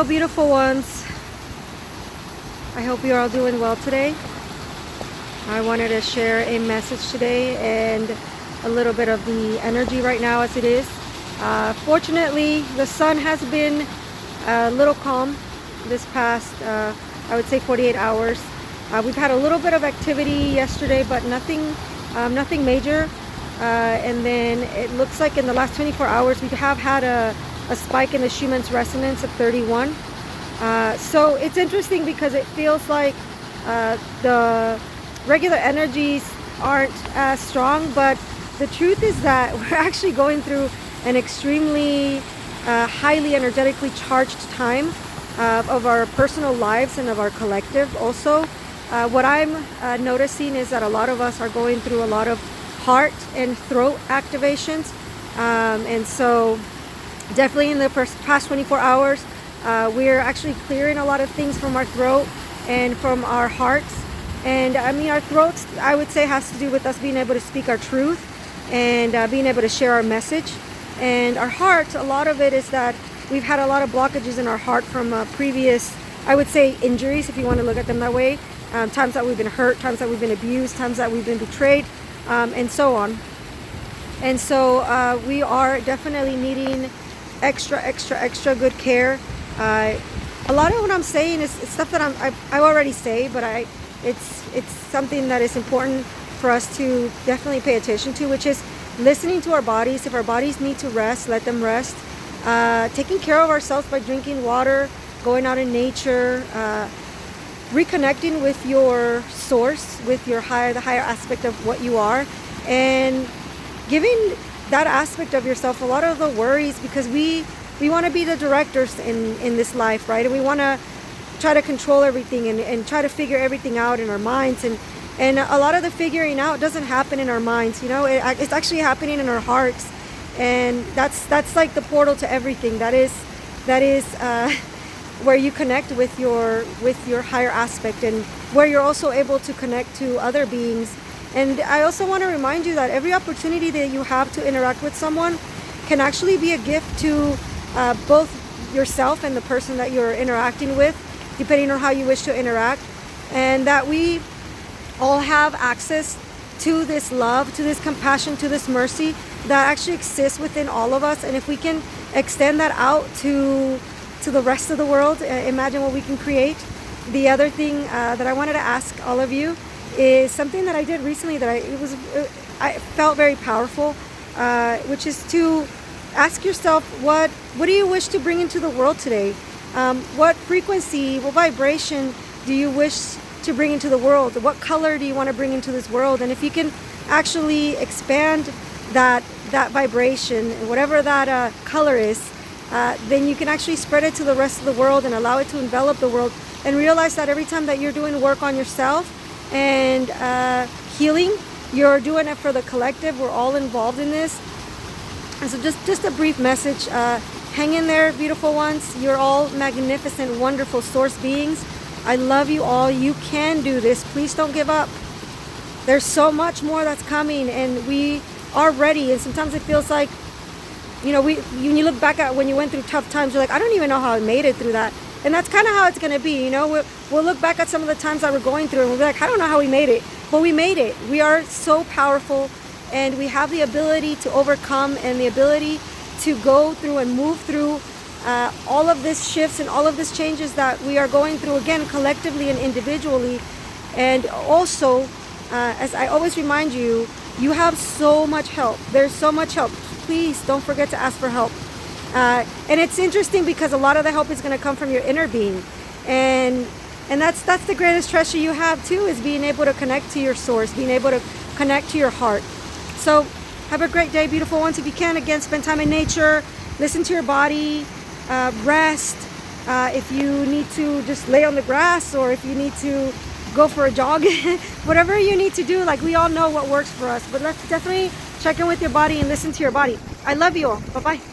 Hello, beautiful ones. I hope you're all doing well today. I wanted to share a message today and a little bit of the energy right now as it is. Fortunately, the sun has been a little calm this past, I would say 48 hours. We've had a little bit of activity yesterday, but nothing major. And then it looks like in the last 24 hours, we have had a spike in the Schumann's resonance of 31. So it's interesting because it feels like the regular energies aren't as strong, but the truth is that we're actually going through an extremely highly energetically charged time of our personal lives and of our collective also. What I'm noticing is that a lot of us are going through a lot of heart and throat activations, and so definitely in the past 24 hours we're actually clearing a lot of things from our throat and from our hearts. And I mean, our throats, I would say, has to do with us being able to speak our truth and being able to share our message. And our hearts, a lot of it is that we've had a lot of blockages in our heart from previous, I would say, injuries, if you want to look at them that way. Times that we've been hurt, times that we've been abused, times that we've been betrayed, and so on. And so we are definitely needing extra good care. A lot of what I'm saying is stuff that I already say, but it's something that is important for us to definitely pay attention to, which is listening to our bodies. If our bodies need to rest, let them rest. Taking care of ourselves by drinking water, going out in nature, reconnecting with your source, with the higher aspect of what you are, and giving that aspect of yourself a lot of the worries, because we want to be the directors in this life, right? And we want to try to control everything and try to figure everything out in our minds, and a lot of the figuring out doesn't happen in our minds, you know. It's actually happening in our hearts, and that's like the portal to everything. That is where you connect with your higher aspect, and where you're also able to connect to other beings. And I also want to remind you that every opportunity that you have to interact with someone can actually be a gift to both yourself and the person that you're interacting with, depending on how you wish to interact. And that we all have access to this love, to this compassion, to this mercy that actually exists within all of us. And if we can extend that out to the rest of the world, imagine what we can create. The other thing that I wanted to ask all of you is something that I did recently that I felt very powerful, which is to ask yourself, what do you wish to bring into the world today? What frequency, what vibration do you wish to bring into the world? What color do you want to bring into this world? And if you can actually expand that vibration, whatever that color is, then you can actually spread it to the rest of the world and allow it to envelop the world. And realize that every time that you're doing work on yourself and healing, you're doing it for the collective. We're all involved in this. And so just a brief message. Hang in there, beautiful ones. You're all magnificent, wonderful source beings. I love you all. You can do this. Please don't give up. There's so much more that's coming, and we are ready. And sometimes it feels like, you know, when you look back at when you went through tough times, you're like, I don't even know how I made it through that. And that's kind of how it's going to be. You know, we'll look back at some of the times that we're going through, and we'll be like, I don't know how we made it. But we made it. We are so powerful, and we have the ability to overcome and the ability to go through and move through all of these shifts and all of these changes that we are going through, again, collectively and individually. And also, as I always remind you, you have so much help. There's so much help. Please don't forget to ask for help. And it's interesting because a lot of the help is going to come from your inner being. And that's the greatest treasure you have too, is being able to connect to your source, being able to connect to your heart. So have a great day, beautiful ones. If you can, again, spend time in nature, listen to your body, rest. If you need to just lay on the grass, or if you need to go for a jog, whatever you need to do, like, we all know what works for us. But let's definitely check in with your body and listen to your body. I love you all. Bye-bye.